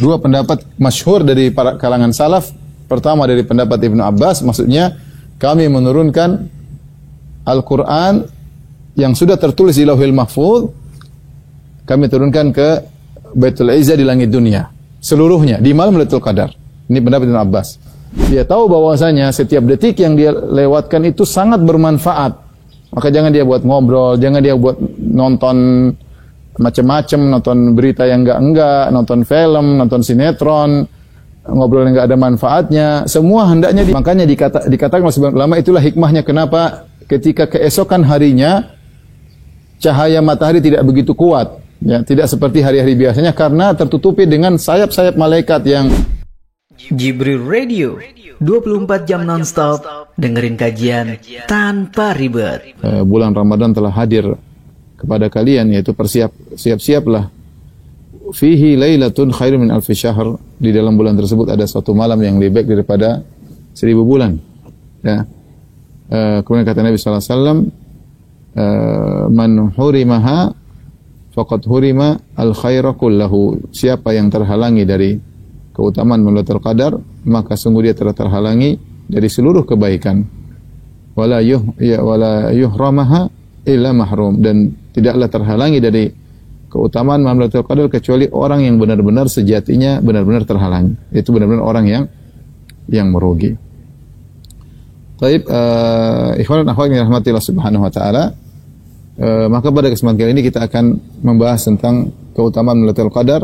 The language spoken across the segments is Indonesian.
Dua pendapat masyhur dari para kalangan salaf. Pertama dari pendapat Ibnu Abbas, maksudnya kami menurunkan Al-Quran yang sudah tertulis di Lauhil Mahfuz, kami turunkan ke Baitul Izzah di langit dunia seluruhnya di malam Lailatul Qadar. Ini pendapat Ibnu Abbas. Dia tahu bahwasanya setiap detik yang dia lewatkan itu sangat bermanfaat. Maka jangan dia buat ngobrol, jangan dia buat nonton macam-macam, nonton berita yang enggak, nonton film, nonton sinetron, ngobrol yang enggak ada manfaatnya. Semua hendaknya makanya dikatakan oleh sebagian ulama, itulah hikmahnya kenapa ketika keesokan harinya cahaya matahari tidak begitu kuat, ya, tidak seperti hari-hari biasanya karena tertutupi dengan sayap-sayap malaikat yang Jibril Radio 24 jam nonstop, dengerin kajian tanpa ribet. Bulan Ramadan telah hadir kepada kalian, yaitu siap-siaplah. Fihi lailatun khairun min alfi syahr. Di dalam bulan tersebut ada suatu malam yang lebih baik daripada 1000 bulan. Ya. Kemudian kata Nabi sallallahu alaihi wasallam, man hurimaha faqad hurima al khaira kullahu. Siapa yang terhalangi dari keutamaan Lailatul Qadar, maka sungguh dia telah terhalangi dari seluruh kebaikan. Wala yuhramaha illa mahrum, dan tidaklah terhalangi dari keutamaan Lailatul Qadar kecuali orang yang benar-benar sejatinya benar-benar terhalangi. Itu benar-benar orang yang merugi. Baik, ikhwan dan akhwat yang dirahmati Allah Subhanahu wa taala, maka pada kesempatan kali ini kita akan membahas tentang keutamaan Lailatul Qadar.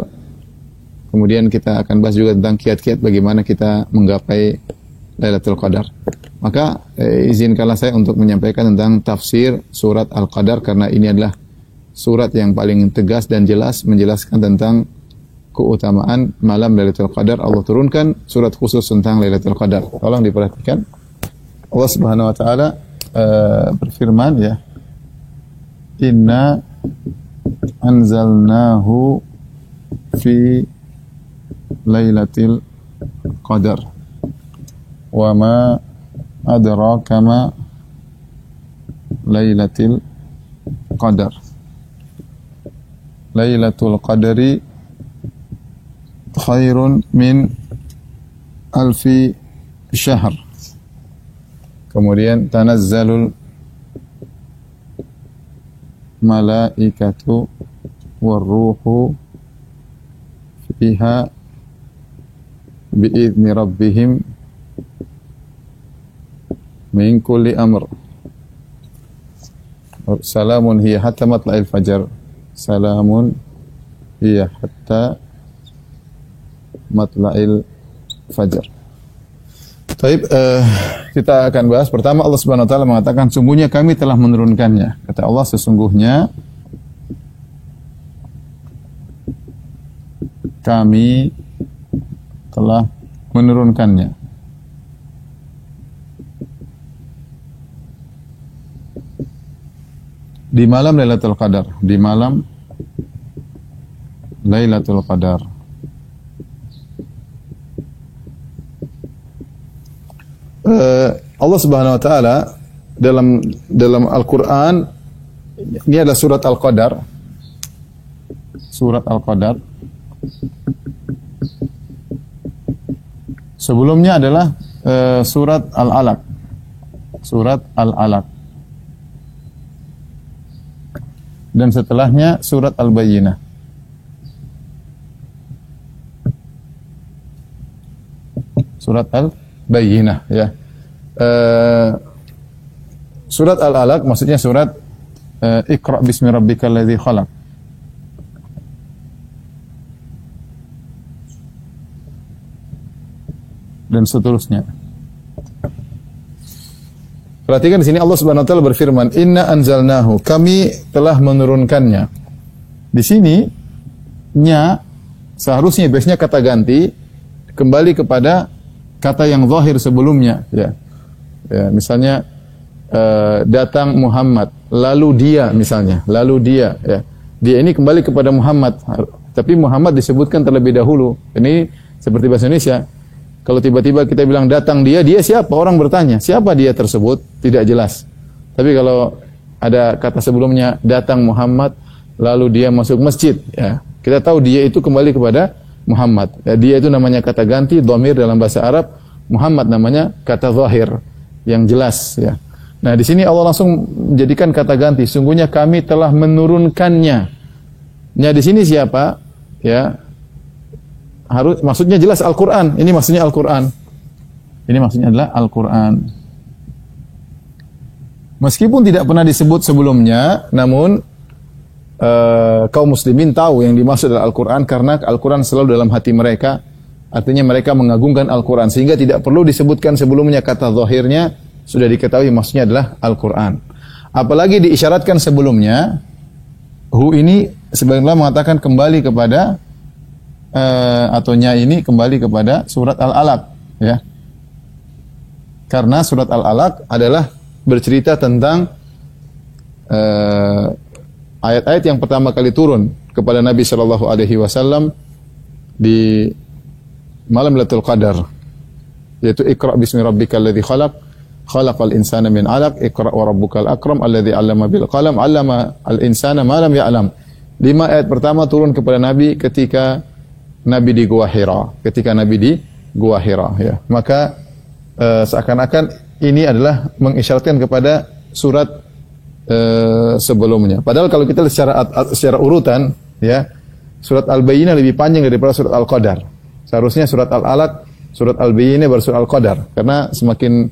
Kemudian kita akan bahas juga tentang kiat-kiat bagaimana kita menggapai Lailatul Qadar. Maka izinkanlah saya untuk menyampaikan tentang tafsir surat Al-Qadar, karena ini adalah surat yang paling tegas dan jelas menjelaskan tentang keutamaan malam Lailatul Qadar. Allah turunkan surat khusus tentang Lailatul Qadar. Tolong diperhatikan. Allah Subhanahu wa taala berfirman, ya. Inna anzalnahu fi Lailatul Qadar wa ma adraka ma Lailatul Qadar. Lailatul Qadri khairun min alfi syahr. Kemudian tanazzalul malaikatu warruhu fiha bi'izni rabbihim min kulli amr. Salamun hiya hatta matla'il fajar. Salamun hiya hatta matla'il fajar. Baik, kita akan bahas pertama. Allah Subhanahu wa taala mengatakan, sungguhnya kami telah menurunkannya. Kata Allah, sesungguhnya kami telah menurunkannya. Di malam Lailatul Qadar, di malam Lailatul Qadar. Allah Subhanahu wa taala dalam Al-Qur'an, ini adalah surat Al-Qadar. Surat Al-Qadar. Sebelumnya adalah surat Al-Alaq. Surat Al-Alaq. Dan setelahnya surat Al-Bayyinah. Surat Al-Bayyinah, ya. Surat Al-Alaq maksudnya surat Iqra bismi rabbikal ladzi khalaq. Dan seterusnya. Perhatikan di sini Allah Subhanahu wa taala berfirman, "Inna anzalnahu," kami telah menurunkannya. Di sini nya seharusnya biasanya kata ganti kembali kepada kata yang zahir sebelumnya, ya. Ya, misalnya datang Muhammad, lalu dia misalnya, lalu dia, ya. Dia ini kembali kepada Muhammad, tapi Muhammad disebutkan terlebih dahulu. Ini seperti bahasa Indonesia. Kalau tiba-tiba kita bilang datang dia, dia siapa? Orang bertanya, siapa dia tersebut? Tidak jelas. Tapi kalau ada kata sebelumnya, datang Muhammad, lalu dia masuk masjid, ya. Kita tahu dia itu kembali kepada Muhammad. Ya, dia itu namanya kata ganti, dhamir dalam bahasa Arab. Muhammad namanya kata zahir yang jelas ya. Nah, di sini Allah langsung menjadikan kata ganti, sungguhnya kami telah menurunkannya. Nah, di sini siapa? Ya. Maksudnya jelas Al-Qur'an. Ini maksudnya Al-Qur'an. Ini maksudnya adalah Al-Qur'an. Meskipun tidak pernah disebut sebelumnya, namun kaum muslimin tahu yang dimaksud adalah Al-Quran karena Al-Quran selalu dalam hati mereka. Artinya mereka mengagungkan Al-Quran sehingga tidak perlu disebutkan sebelumnya kata zahirnya, sudah diketahui maksudnya adalah Al-Quran. Apalagi diisyaratkan sebelumnya, hu ini sebenarnya mengatakan kembali kepada atau nya ini kembali kepada surat Al-Alaq ya. Karena surat Al-Alaq adalah bercerita tentang ayat-ayat yang pertama kali turun kepada Nabi sallallahu alaihi wasallam di malam Lailatul Qadar, yaitu Iqra bismi rabbikal ladzi khalaq, khalaqal insana min 'alaq, Iqra wa rabbukal akram alladzi 'allama bil qalam, 'allama al insana ma lam ya'lam. 5 ayat pertama turun kepada Nabi ketika Nabi di Gua Hira, ya. Maka seakan-akan ini adalah mengisyaratkan kepada surat sebelumnya. Padahal kalau kita lihat secara urutan, ya, surat Al-Bayyinah lebih panjang daripada surat Al-Qadar. Seharusnya surat Al-Alaq, surat Al-Bayyinah baru surat Al-Qadar. Karena semakin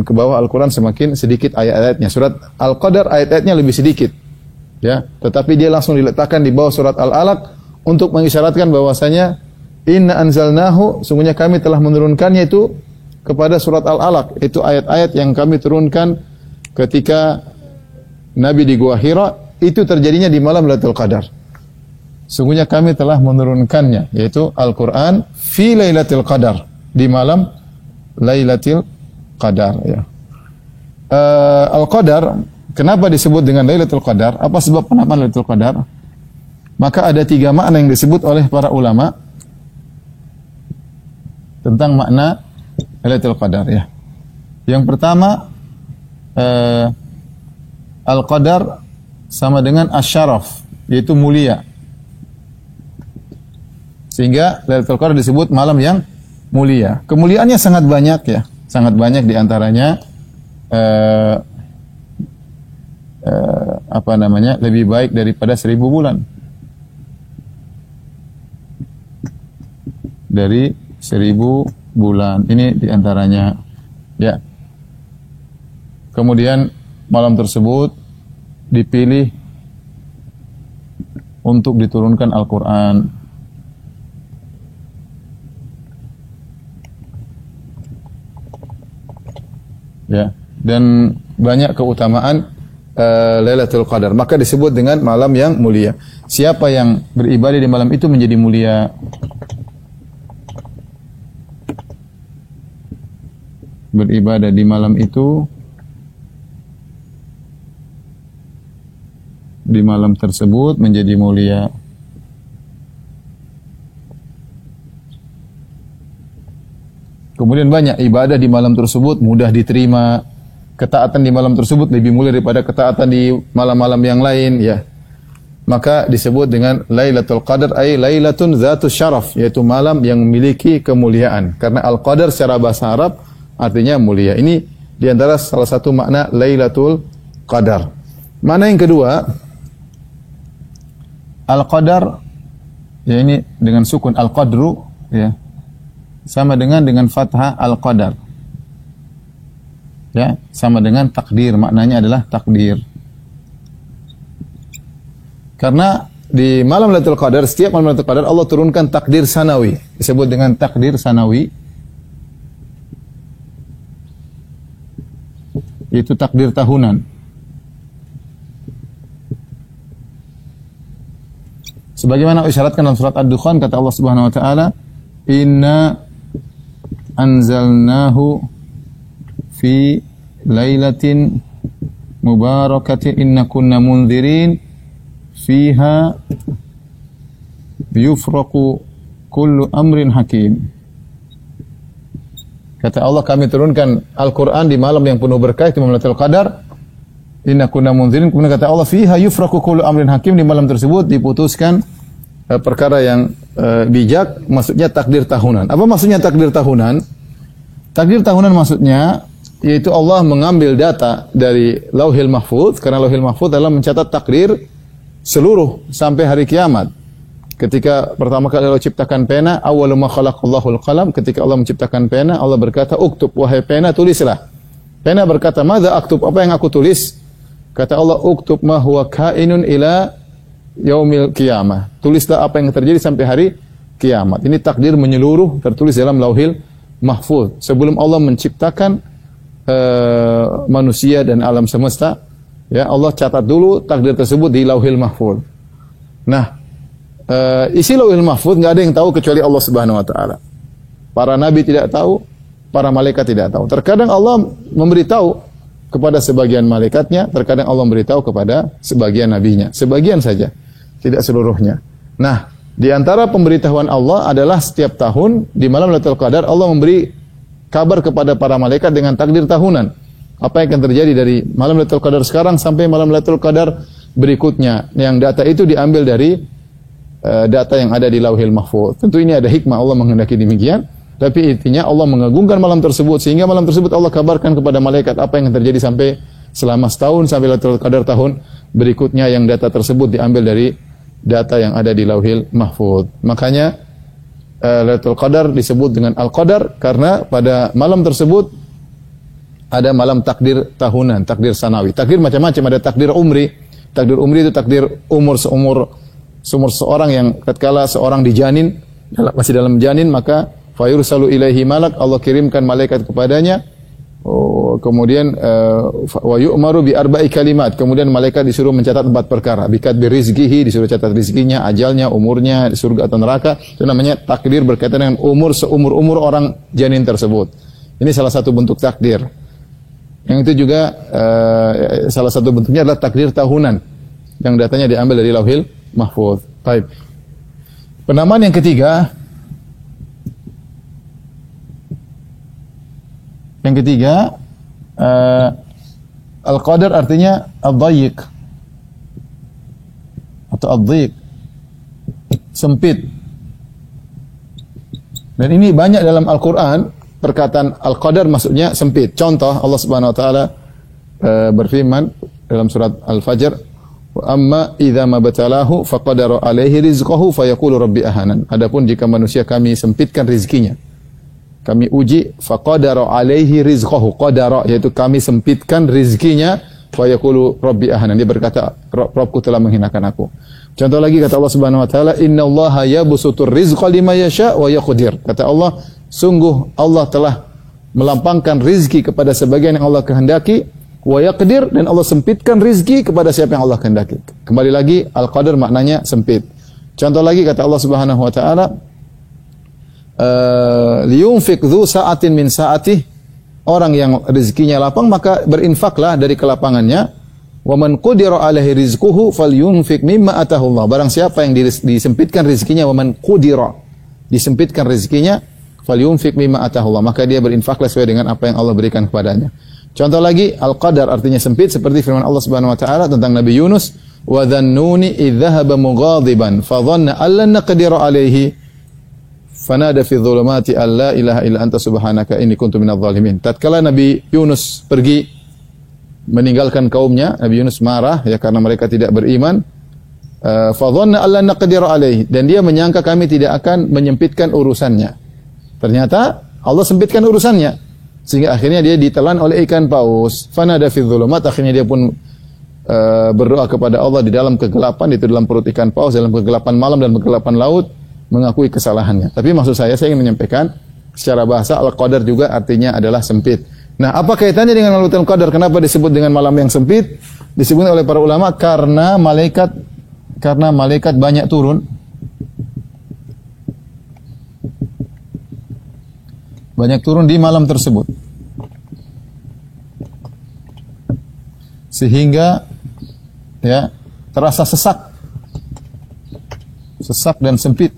ke bawah Al-Quran semakin sedikit ayat-ayatnya. Surat Al-Qadar ayat-ayatnya lebih sedikit, ya. Tetapi dia langsung diletakkan di bawah surat Al-Alaq untuk mengisyaratkan bahwasanya inna anzalnahu, sungguhnya kami telah menurunkannya itu kepada surat Al-Alaq. Itu ayat-ayat yang kami turunkan ketika Nabi di Gua Hira, itu terjadinya di malam Lailatul Qadar. Sungguhnya kami telah menurunkannya, yaitu Al-Quran fi Lailatul Qadar, di malam Lailatul Qadar ya. Al-Qadar kenapa disebut dengan Lailatul Qadar? Apa sebab penamaan Lailatul Qadar? Maka ada 3 makna yang disebut oleh para ulama tentang makna Lailatul Qadar ya. Yang pertama, Al-Qadar sama dengan Asy-Syaraf, yaitu mulia. Sehingga Lailatul Qadar disebut malam yang mulia. Kemuliaannya sangat banyak ya, sangat banyak di antaranya lebih baik daripada 1000 bulan. Dari 1000 bulan. Ini di antaranya ya. Kemudian malam tersebut dipilih untuk diturunkan Al-Quran. Ya, dan banyak keutamaan Lailatul Qadar. Maka disebut dengan malam yang mulia. Siapa yang beribadah di malam itu menjadi mulia. Beribadah di malam itu, di malam tersebut menjadi mulia. Kemudian banyak ibadah di malam tersebut mudah diterima. Ketaatan di malam tersebut lebih mulia daripada ketaatan di malam-malam yang lain ya. Maka disebut dengan Lailatul Qadar, ay Lailatun Zatus Syaraf, yaitu malam yang memiliki kemuliaan. Karena Al-Qadar secara bahasa Arab artinya mulia. Ini di antara salah satu makna Lailatul Qadar. Makna yang kedua, Al-Qadar, ya ini dengan sukun Al-Qadru ya. Sama dengan fathah Al-Qadar. Ya, sama dengan takdir, maknanya adalah takdir. Karena di malam Lailatul Qadar, setiap malam Lailatul Qadar Allah turunkan takdir sanawi, disebut dengan takdir sanawi. Itu takdir tahunan. Sebagaimana isyaratkan dalam surat Ad-Dukhan, kata Allah Subhanahu wa taala, "Inna anzalnahu fi lailatin mubarakatin inna kunna munzirin fiha yufraqu kullu amrin hakim." Kata Allah, kami turunkan Al-Quran di malam yang penuh berkah, di malam Lailatul Qadar. Inna kunna munzirin. Kemudian kata Allah, fiha yufraqu kullu amrin hakim, di malam tersebut diputuskan perkara yang bijak, maksudnya takdir tahunan. Apa maksudnya takdir tahunan? Takdir tahunan maksudnya yaitu Allah mengambil data dari Lauhil Mahfuz, karena Lauhil Mahfuz adalah mencatat takdir seluruh sampai hari kiamat. Ketika pertama kali Allah ciptakan pena, awwalu ma khalaqallahul qalam, ketika Allah menciptakan pena, Allah berkata, "Uktub, wahai pena, tulislah." Pena berkata, "Madza aktub? Apa yang aku tulis?" Kata Allah, "Uktub ma huwa kainun ila yaumil qiyamah." Tulislah apa yang terjadi sampai hari kiamat. Ini takdir menyeluruh tertulis dalam Lauhil Mahfuz. Sebelum Allah menciptakan manusia dan alam semesta, ya, Allah catat dulu takdir tersebut di Lauhil Mahfuz. Nah, isi Lauhil Mahfuz enggak ada yang tahu kecuali Allah Subhanahu wa taala. Para nabi tidak tahu, para malaikat tidak tahu. Terkadang Allah memberitahu kepada sebagian malaikatnya, terkadang Allah memberitahu kepada sebagian nabinya. Sebagian saja, tidak seluruhnya. Nah, di antara pemberitahuan Allah adalah setiap tahun di malam Lailatul Qadar Allah memberi kabar kepada para malaikat dengan takdir tahunan. Apa yang akan terjadi dari malam Lailatul Qadar sekarang sampai malam Lailatul Qadar berikutnya. Yang data itu diambil dari data yang ada di Lauhil Mahfuz. Tentu ini ada hikmah Allah menghendaki demikian. Tapi intinya Allah mengagungkan malam tersebut sehingga malam tersebut Allah kabarkan kepada malaikat apa yang terjadi sampai selama setahun sampai Lailatul Qadar tahun berikutnya, yang data tersebut diambil dari data yang ada di Lauhil Mahfuz. Makanya Lailatul Qadar disebut dengan Al-Qadar karena pada malam tersebut ada malam takdir tahunan, takdir sanawi. Takdir macam-macam, ada takdir umri. Takdir umri itu takdir umur seorang yang tatkala seorang dijanin, masih dalam janin, maka fayursalu ilaihi malak, Allah kirimkan malaikat kepadanya. Kemudian wa yu'maru bi arba'i kalimat, kemudian malaikat disuruh mencatat 4 perkara. Bikat bi rizqihi, disuruh catat rizkinya, ajalnya, umurnya, surga atau neraka. Itu namanya takdir berkaitan dengan umur seumur-umur orang janin tersebut. Ini salah satu bentuk takdir. Yang itu juga salah satu bentuknya adalah takdir tahunan yang datanya diambil dari Lauhil Mahfuz. Baik. Penamaan yang ketiga, Al-Qadar artinya ad-dayyiq atau ad-dhiq, sempit. Dan ini banyak dalam Al-Quran, perkataan Al-Qadar maksudnya sempit. Contoh, Allah Subhanahu wa taala berfirman dalam surat Al-Fajr, "Wa amma idza mabtalahu faqadara alaihi rizqahu fayaqulu rabbi ahanan." Adapun jika manusia kami sempitkan rezekinya, kami uji, faqadara alaihi rizqahu, qadara yaitu kami sempitkan rezekinya, fa yaqulu rabbi ahanan, dia berkata Rabbku telah menghinakan aku. Contoh lagi kata Allah Subhanahu wa taala, innallaha yabsutur rizqa liman yasha wa yaqdir. Kata Allah, sungguh Allah telah melampangkan rizki kepada sebagian yang Allah kehendaki, wa yaqdir, dan Allah sempitkan rizki kepada siapa yang Allah kehendaki. Kembali lagi, al-qadar maknanya sempit. Contoh lagi kata Allah Subhanahu wa taala, liyunfik dzu sa'atin min sa'atih, orang yang rezekinya lapang maka berinfaklah dari kelapangannya. Wa man qudira alaihi rizquhu falyunfik mimma atahu Allah. Barang siapa yang disempitkan rezekinya, wa man qudira, disempitkan rezekinya, falyunfik mimma atahu Allah, maka dia berinfaklah sesuai dengan apa yang Allah berikan kepadanya. Contoh lagi, al-qadar artinya sempit, seperti firman Allah Subhanahu wa taala tentang Nabi Yunus, wa dhannuni idh dhahaba mughadiban fa dhanna an lan naqdira alaihi fanada fi dhulumati alla ilaha illa anta subhanaka inni kuntu minadh dhalimin. Tatkala Nabi Yunus pergi meninggalkan kaumnya, Nabi Yunus marah ya karena mereka tidak beriman. Fa dhanna alla naqdiru alaihi, dan dia menyangka kami tidak akan menyempitkan urusannya. Ternyata Allah sempitkan urusannya sehingga akhirnya dia ditelan oleh ikan paus. Fanada fi dhulumat, akhirnya dia pun berdoa kepada Allah di dalam kegelapan, itu dalam perut ikan paus, dalam kegelapan malam dan kegelapan laut, mengakui kesalahannya. Tapi maksud saya ingin menyampaikan secara bahasa Al-Qadar juga artinya adalah sempit. Nah, apa kaitannya dengan Lailatul Qadar? Kenapa disebut dengan malam yang sempit? Disebut oleh para ulama karena malaikat banyak turun. Banyak turun di malam tersebut. Sehingga ya terasa sesak dan sempit.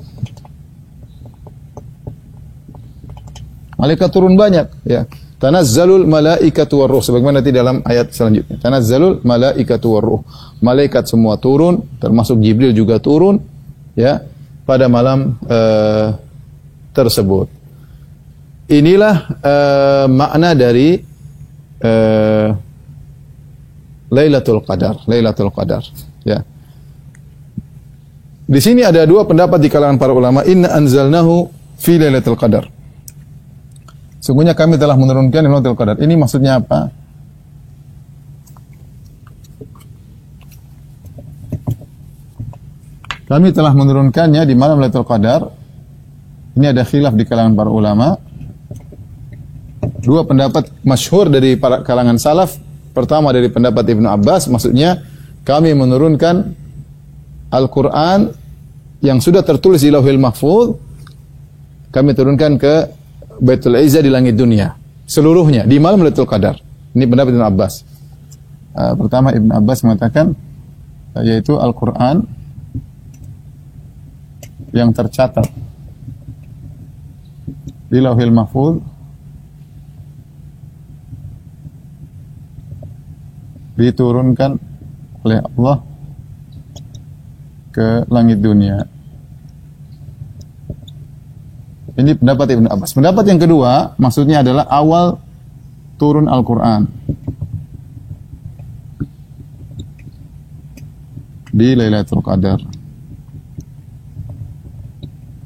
Malaikat turun banyak, ya. Tanazzalul malaikatu warruh, sebagaimana nanti dalam ayat selanjutnya. Tanazzalul malaikatu warruh. Malaikat semua turun, termasuk Jibril juga turun, ya. pada malam tersebut. Inilah makna dari Lailatul Qadar. Lailatul Qadar. Ya. Di sini ada dua pendapat di kalangan para ulama. Inna anzalnahu fi Lailatul Qadar. Sungguhnya kami telah menurunkan Lailatul Qadar. Ini maksudnya apa? Kami telah menurunkannya di malam Lailatul Qadar. Ini ada khilaf di kalangan para ulama. Dua pendapat masyhur dari para kalangan salaf. Pertama dari pendapat Ibnu Abbas, maksudnya kami menurunkan Al-Quran yang sudah tertulis di Lauhil Mahfuz, kami turunkan ke Baitul Izzah di langit dunia. Seluruhnya di malam Lailatul Qadar. Ini pendapat Ibnu Abbas. Pertama Ibnu Abbas mengatakan yaitu Al-Quran yang tercatat di Lauhil Mahfuz diturunkan oleh Allah ke langit dunia. Ini pendapat Ibnu Abbas. Pendapat yang kedua, maksudnya adalah awal turun Al-Quran di Lailatul Qadar.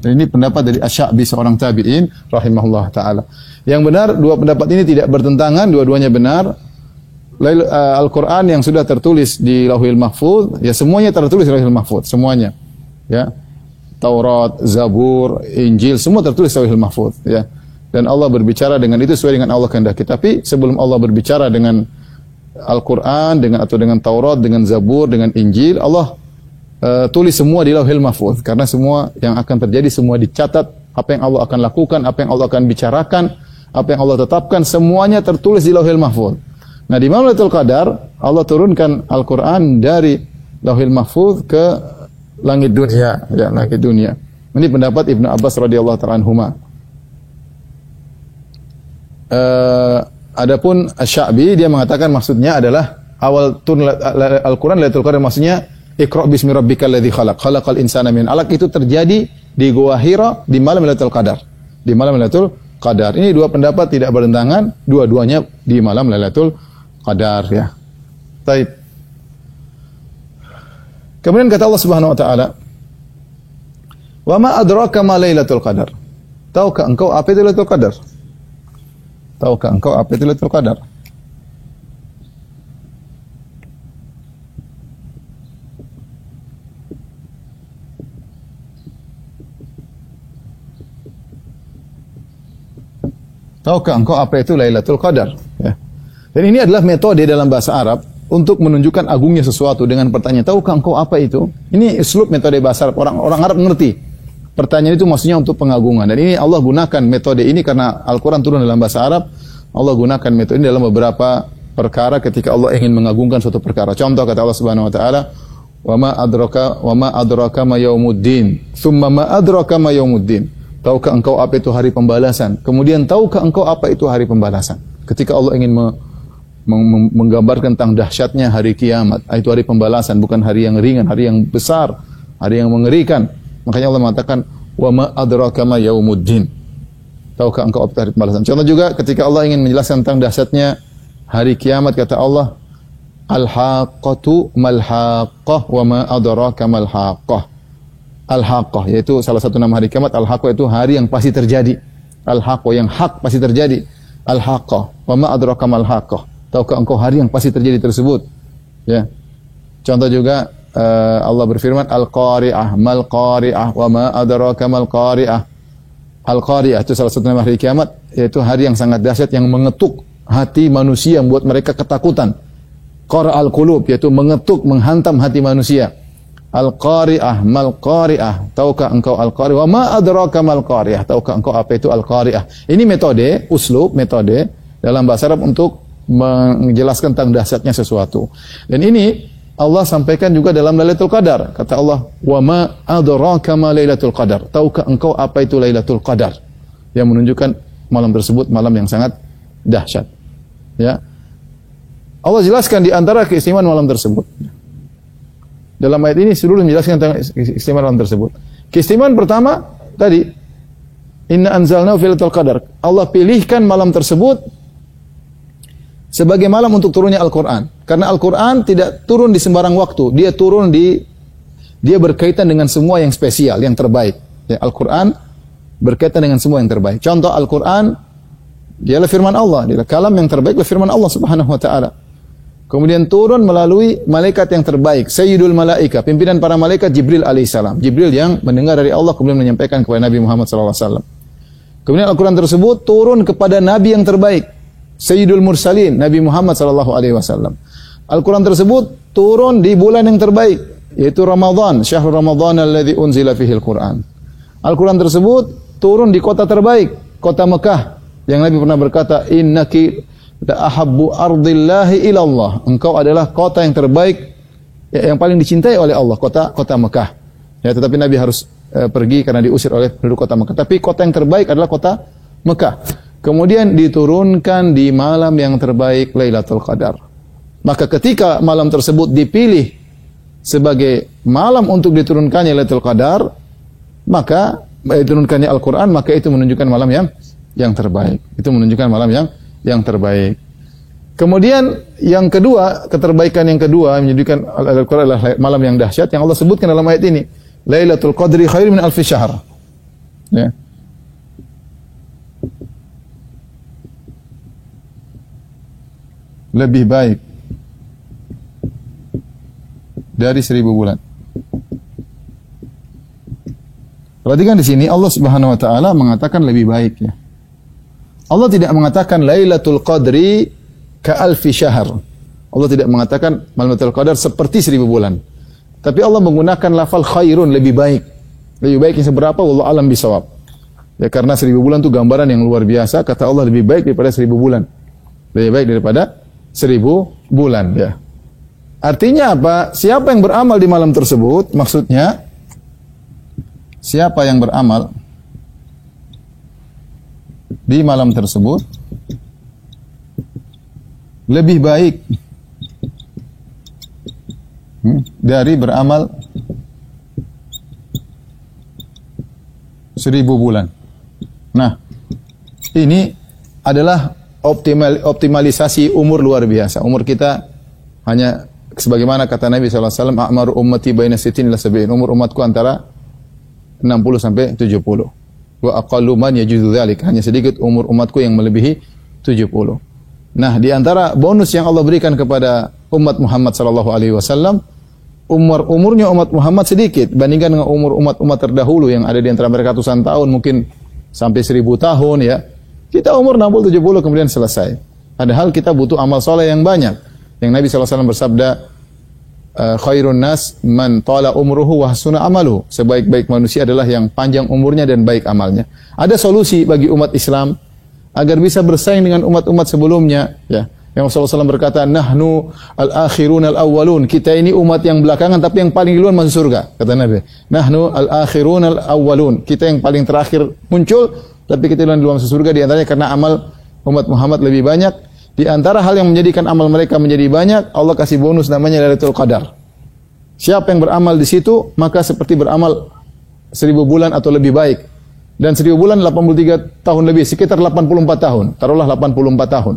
Dan ini pendapat dari Asy-Sya'bi, seorang tabi'in rahimahullah ta'ala. Yang benar, dua pendapat ini tidak bertentangan, dua-duanya benar. Al-Quran yang sudah tertulis di Lauhil Mahfuz, ya semuanya tertulis di Lauhil Mahfuz, semuanya. Ya. Taurat, Zabur, Injil, semua tertulis di Lauhil Mahfuz, ya. Dan Allah berbicara dengan itu sesuai dengan Allah kehendaki. Tapi sebelum Allah berbicara dengan Al-Quran, atau dengan Taurat, dengan Zabur, dengan Injil, Allah tulis semua di Lauhil Mahfuz, karena semua yang akan terjadi semua dicatat, apa yang Allah akan lakukan, apa yang Allah akan bicarakan, apa yang Allah tetapkan, semuanya tertulis di Lauhil Mahfuz. Nah, di malam Lailatul Qadar Allah turunkan Al-Quran dari Lauhil Mahfuz ke langit dunia, ya, langit dunia. Ini pendapat Ibnu Abbas radhiyallahu ta'ala anhuma. Adapun Asy-Sya'bi dia mengatakan maksudnya adalah awal turun Al-Quran Lailatul Qadar, maksudnya Iqra' bismi rabbikal ladzi khalaq, khalaqal insana min 'alaq, itu terjadi di Gua Hira di malam Lailatul Qadar. Di malam Lailatul Qadar. Ini dua pendapat tidak bertentangan, dua-duanya di malam Lailatul Qadar, ya. Baik. Kemudian kata Allah Subhanahu wa taala, "Wa ma adraka ma Lailatul Qadar?" Tahukah engkau apa itu Lailatul Qadar? Tahukah engkau apa itu Lailatul Qadar? Tahukah engkau apa itu Lailatul Qadar? Ya. Dan ini adalah metode dalam bahasa Arab untuk menunjukkan agungnya sesuatu dengan pertanyaan, tahukah engkau apa itu? Ini uslub metode bahasa Arab. Orang Arab mengerti. Pertanyaan itu maksudnya untuk pengagungan. Dan ini Allah gunakan metode ini karena Al-Quran turun dalam bahasa Arab. Allah gunakan metode ini dalam beberapa perkara ketika Allah ingin mengagungkan suatu perkara. Contoh kata Allah Subhanahu wa taala, "Wa ma adraka ma yaumuddin." Tsumma ma adraka ma yaumuddin. Tahukah engkau apa itu hari pembalasan? Kemudian tahukah engkau apa itu hari pembalasan? Ketika Allah ingin menggambarkan tentang dahsyatnya hari kiamat, itu hari pembalasan, bukan hari yang ringan, hari yang besar, hari yang mengerikan. Makanya Allah mengatakan, "Wa ma adraka ma yaumuddin." Tahukah engkau apa itu hari pembalasan? Contoh juga ketika Allah ingin menjelaskan tentang dahsyatnya hari kiamat, kata Allah, "Al-haqqatu mal-haqqah wa ma adraka mal-haqqah." Al-haqqah yaitu salah satu nama hari kiamat. Al-haqqah itu hari yang pasti terjadi. Al-haqqah yang hak pasti terjadi. Al-haqqah wa ma adraka mal-haqqah. Tahukah engkau hari yang pasti terjadi tersebut? Ya. Contoh juga Allah berfirman, Al-qari'ah mal-qari'ah wa ma adraka mal-qari'ah. Al-qari'ah itu salah satu nama hari kiamat, yaitu hari yang sangat dahsyat yang mengetuk hati manusia, membuat mereka ketakutan. Qara'al qulub yaitu mengetuk, menghantam hati manusia. Al-qari'ah mal-qari'ah. Tahukah engkau al-qari'ah? Wa ma adraka mal-qari'ah. Tahukah engkau apa itu al-qari'ah? Ini metode, uslub, metode dalam bahasa Arab untuk menjelaskan tentang dahsyatnya sesuatu. Dan ini Allah sampaikan juga dalam Lailatul Qadar. Kata Allah, "Wa ma adraka ma Lailatul Qadar." Tahukah engkau apa itu Lailatul Qadar? Yang menunjukkan malam tersebut malam yang sangat dahsyat. Ya. Allah jelaskan di antara keistimewaan malam tersebut. Dalam ayat ini seluruh menjelaskan tentang keistimewaan malam tersebut. Keistimewaan pertama tadi, inna anzalnahu fi lailatul qadar. Allah pilihkan malam tersebut sebagai malam untuk turunnya Al-Qur'an. Karena Al-Qur'an tidak turun di sembarang waktu, dia berkaitan dengan semua yang spesial, yang terbaik. Ya, Al-Qur'an berkaitan dengan semua yang terbaik. Contoh Al-Qur'an dialah firman Allah, dialah kalam yang terbaik, firman Allah Subhanahu wa taala. Kemudian turun melalui malaikat yang terbaik, Sayyidul Malaika, pimpinan para malaikat Jibril alaihissalam. Jibril yang mendengar dari Allah kemudian menyampaikan kepada Nabi Muhammad sallallahu alaihi wasallam. Kemudian Al-Qur'an tersebut turun kepada nabi yang terbaik, Sayyidul Mursalin, Nabi Muhammad sallallahu alaihi wasallam. Al-Qur'an tersebut turun di bulan yang terbaik, yaitu Ramadan, syahrul Ramadan alladzi unzila fihi al-Qur'an. Al-Qur'an tersebut turun di kota terbaik, kota Mekah, yang Nabi pernah berkata, innaki la ahabbu ardillahi ila Allah. Engkau adalah kota yang terbaik, yang paling dicintai oleh Allah, kota Mekah. Ya, tetapi Nabi harus pergi karena diusir oleh penduduk kota Mekah. Tapi kota yang terbaik adalah kota Mekah. Kemudian diturunkan di malam yang terbaik, Lailatul Qadar. Maka ketika malam tersebut dipilih sebagai malam untuk diturunkannya Lailatul Qadar, maka diturunkannya Al-Qur'an, maka itu menunjukkan malam yang terbaik. Itu menunjukkan malam yang terbaik. Kemudian yang kedua, keterbaikan yang kedua menunjukkan Al-Qur'an adalah malam yang dahsyat yang Allah sebutkan dalam ayat ini. Lailatul Qadri khairun min alfi syahr. Ya. Lebih baik dari 1000 bulan. Perhatikan di sini Allah Subhanahu wa taala mengatakan lebih baik, ya. Allah tidak mengatakan Lailatul Qadri ka alfi syahr. Allah tidak mengatakan Lailatul Qadar seperti 1000 bulan. Tapi Allah menggunakan lafal khairun, lebih baik. Lebih baik yang seberapa? Wallahu alam bisawab. Ya, karena 1000 bulan itu gambaran yang luar biasa. Kata Allah lebih baik daripada 1000 bulan. Lebih baik daripada 1000 bulan, ya. Artinya apa? Siapa yang beramal di malam tersebut? Maksudnya siapa yang beramal di malam tersebut lebih baik dari beramal 1000 bulan. Nah, ini adalah optimalisasi umur luar biasa. Umur kita hanya sebagaimana kata Nabi SAW, a'maru ummati baina sittin ila sab'in. Umur umatku antara 60 sampai 70. Wa aqallu man yajuzu dzalik. Hanya sedikit umur umatku yang melebihi 70. Nah, di antara bonus yang Allah berikan kepada umat Muhammad sallallahu alaihi wasallam, umurnya umat Muhammad sedikit bandingkan dengan umur umat-umat terdahulu yang ada di antara mereka ratusan tahun, mungkin sampai 1000 tahun, ya. Kita umur 60 70 kemudian selesai. Padahal kita butuh amal soleh yang banyak. Yang Nabi sallallahu alaihi wasallam bersabda, khairun nas man tala umruhu wa hasuna amaluhu. Sebaik-baik manusia adalah yang panjang umurnya dan baik amalnya. Ada solusi bagi umat Islam agar bisa bersaing dengan umat-umat sebelumnya, ya. Yang Rasulullah SAW berkata, nahnu al-akhirun al-awwalun. Kita ini umat yang belakangan tapi yang paling duluan masuk surga, kata Nabi. Nahnu al-akhirun al-awwalun. Kita yang paling terakhir muncul tapi kita duluan masuk surga, di antaranya karena amal umat Muhammad lebih banyak. Di antara hal yang menjadikan amal mereka menjadi banyak, Allah kasih bonus namanya Lailatul Qadar. Siapa yang beramal di situ, maka seperti beramal 1000 bulan atau lebih baik. Dan 1000 bulan 83 tahun lebih, sekitar 84 tahun. Taruhlah 84 tahun.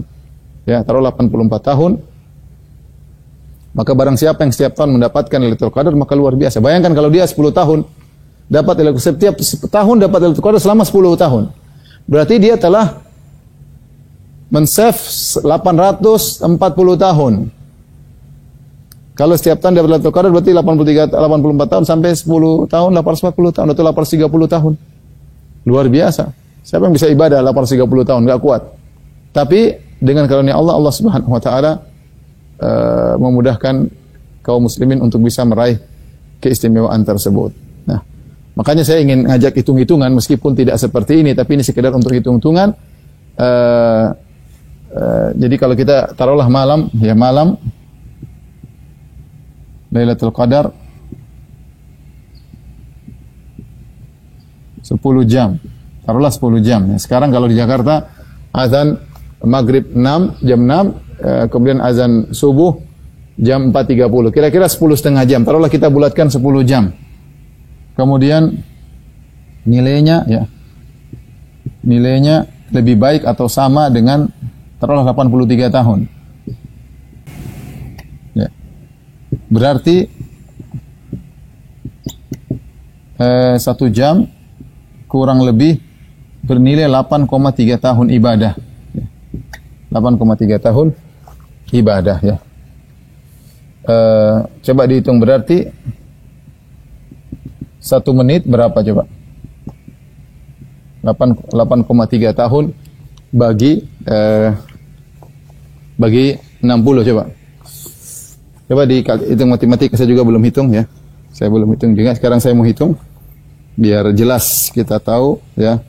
Ya, taruh 84 tahun. Maka barang siapa yang setiap tahun mendapatkan Lailatul Qadar, maka luar biasa. Bayangkan kalau dia 10 tahun dapat setiap tahun dapat Lailatul Qadar selama 10 tahun. Berarti dia telah men-save 840 tahun. Kalau setiap tahun dapat Lailatul Qadar berarti 84 tahun sampai 10 tahun 840 tahun atau 830 tahun. Luar biasa. Siapa yang bisa ibadah 830 tahun? Enggak kuat. Tapi dengan karunia Allah, Allah Subhanahu wa taala memudahkan kaum muslimin untuk bisa meraih keistimewaan tersebut. Nah, makanya saya ingin ngajak hitung-hitungan meskipun tidak seperti ini, tapi ini sekedar untuk hitung-hitungan. Jadi kalau kita taruhlah malam, ya malam Lailatul Qadar 10 jam. Taruhlah 10 jam. Ya. Sekarang kalau di Jakarta azan maghrib 6, jam 6, kemudian azan subuh jam 4.30. Kira-kira 10,5 jam. Taruhlah kita bulatkan 10 jam. Kemudian nilainya ya. Nilainya lebih baik atau sama dengan taruhlah 83 tahun. Ya. Berarti 1 jam kurang lebih bernilai 8,3 tahun ibadah. 8,3 tahun ibadah ya. Coba dihitung berarti 1 menit berapa coba? 8,3 tahun bagi 60 coba. Coba dihitung matematika, saya juga belum hitung ya. Saya belum hitung juga. Sekarang saya mau hitung biar jelas kita tahu ya.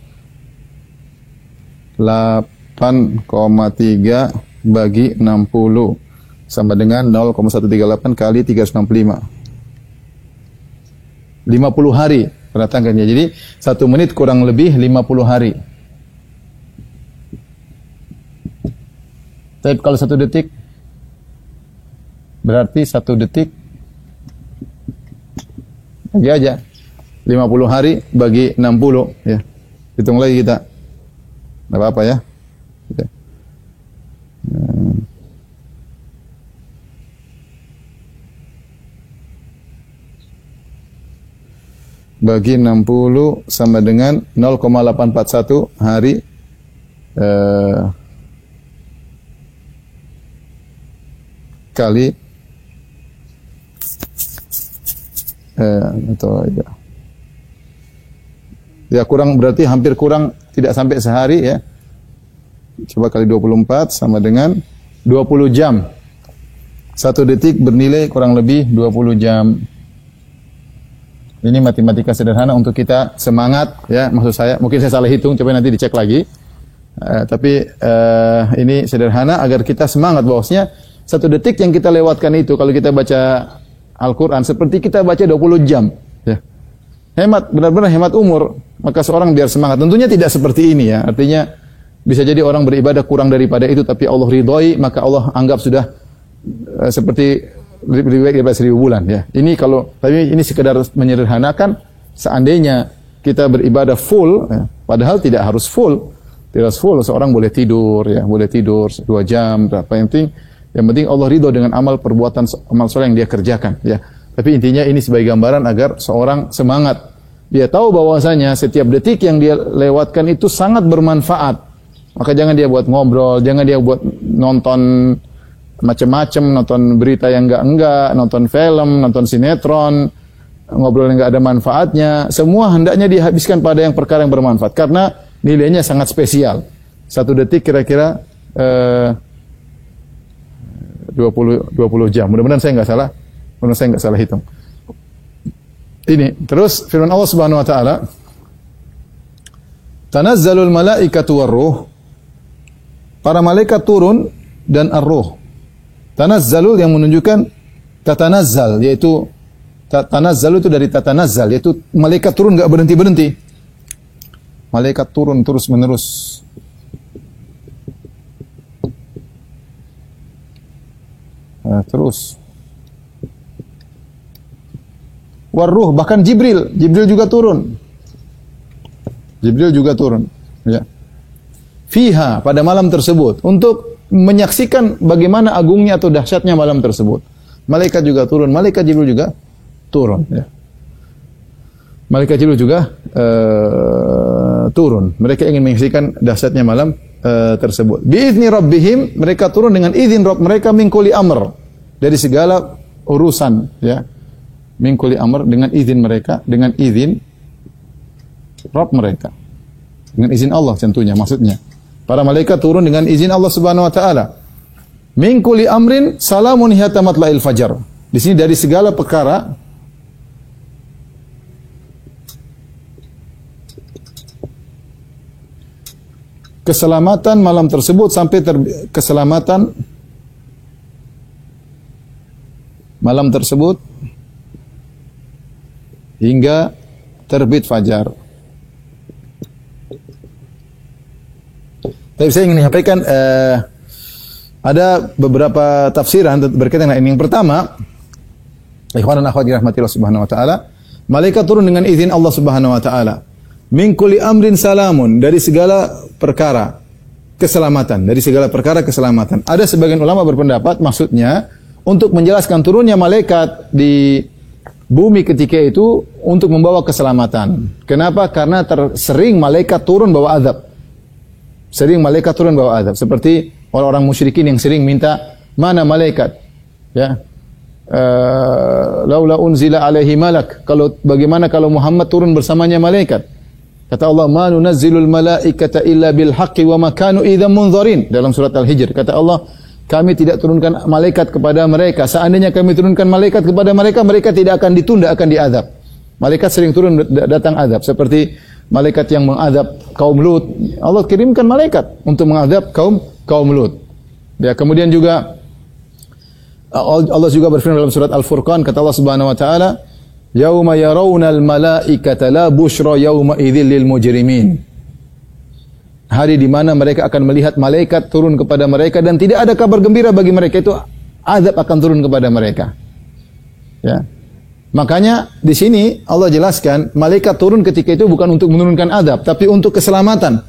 8,3 bagi 60 sama dengan 0,138 kali 365. 50 hari perhatikannya. Jadi 1 menit kurang lebih 50 hari. Tapi kalau 1 detik berarti 1 detik bagi aja 50 hari bagi 60 ya. Hitung lagi kita. Enggak apa-apa ya. Gitu. Bagi 60 sama dengan 0,841 hari kali atau ya kurang, berarti hampir kurang, tidak sampai sehari ya. Coba kali 24 sama dengan 20 jam. 1 detik bernilai kurang lebih 20 jam. Ini matematika sederhana untuk kita semangat ya, maksud saya. Mungkin saya salah hitung, coba nanti dicek lagi. Tapi ini sederhana agar kita semangat bahwasanya 1 detik yang kita lewatkan itu kalau kita baca Al-Quran seperti kita baca 20 jam. Ya. Hemat, benar-benar hemat umur. Maka seorang biar semangat. Tentunya tidak seperti ini ya. Artinya bisa jadi orang beribadah kurang daripada itu, tapi Allah ridhoi, maka Allah anggap sudah seperti lebih baik daripada 1000 bulan ya. Ini kalau, tapi ini sekedar menyederhanakan. Seandainya kita beribadah full, ya, padahal tidak harus full. Tidak harus full. Seorang boleh tidur ya, boleh tidur 2 jam, berapa yang penting Allah ridho dengan amal perbuatan amal soleh yang dia kerjakan ya. Tapi intinya ini sebagai gambaran agar seorang semangat. Dia tahu bahwasanya setiap detik yang dia lewatkan itu sangat bermanfaat. Maka jangan dia buat ngobrol, jangan dia buat nonton macam-macam, nonton berita yang enggak, nonton film, nonton sinetron, ngobrol yang enggak ada manfaatnya. Semua hendaknya dihabiskan pada yang perkara yang bermanfaat karena nilainya sangat spesial. 1 detik kira-kira 20 jam. Mudah-mudahan saya enggak salah. Mudah-mudahan saya enggak salah hitung. Ini terus firman Allah Subhanahu wa taala, "Tanazzalul malaikatu war-ruh." Para malaikat turun dan ar-ruh. Tanazzalul yang menunjukkan tatanazzal, yaitu tanazzalu itu dari tatanazzal, yaitu malaikat turun enggak berhenti-berhenti. Malaikat turun terus-menerus. Terus Warruh, bahkan Jibril juga turun. Jibril juga turun ya. Fiha, pada malam tersebut untuk menyaksikan bagaimana agungnya atau dahsyatnya malam tersebut. Malaikat juga turun, malaikat Jibril juga turun ya. Malaikat Jibril juga turun. Mereka ingin menyaksikan dahsyatnya malam tersebut. Biizni rabbihim, mereka turun dengan izin Rabb mereka, min kulli amr, dari segala urusan ya. Min kulli amr, dengan izin mereka, dengan izin Rabb mereka. Dengan izin Allah tentunya maksudnya. Para malaikat turun dengan izin Allah Subhanahu wa taala. Min kulli amrin salamun hiya matla'il fajar. Di sini dari segala perkara keselamatan malam tersebut sampai keselamatan malam tersebut hingga terbit fajar. Tapi saya ingin menyampaikan ada beberapa tafsiran berkaitan dengan ini. Yang pertama, ikhwan dan akhwat dirahmatillah Subhanahu wa taala, malaikat turun dengan izin Allah Subhanahu wa taala. Min kulli amrin salamun, dari segala perkara keselamatan, dari segala perkara keselamatan. Ada sebagian ulama berpendapat maksudnya untuk menjelaskan turunnya malaikat di bumi ketika itu untuk membawa keselamatan. Kenapa? Karena sering malaikat turun bawa azab. Sering malaikat turun bawa azab. Seperti orang-orang musyrikin yang sering minta, mana malaikat? Ya. Laula unzila alaihi malak. Bagaimana kalau Muhammad turun bersamanya malaikat? Kata Allah, "Ma nunazzilul malaikata illa bil haqqi wa ma kanu idzan munzarin." Dalam surat Al-Hijr kata Allah, kami tidak turunkan malaikat kepada mereka. Seandainya kami turunkan malaikat kepada mereka, mereka tidak akan ditunda, akan diazab. Malaikat sering turun datang azab, seperti malaikat yang mengadab kaum Lut. Allah kirimkan malaikat untuk mengadab kaum Lut. Ya, kemudian juga Allah juga berfirman dalam surat Al-Furqan, kata Allah Subhanahu wa taala, "Yauma yarawnal malaikata la busyra yauma idzil lil mujrimin." Hari di mana mereka akan melihat malaikat turun kepada mereka dan tidak ada kabar gembira bagi mereka, itu azab akan turun kepada mereka. Ya. Makanya di sini Allah jelaskan malaikat turun ketika itu bukan untuk menurunkan azab, tapi untuk keselamatan.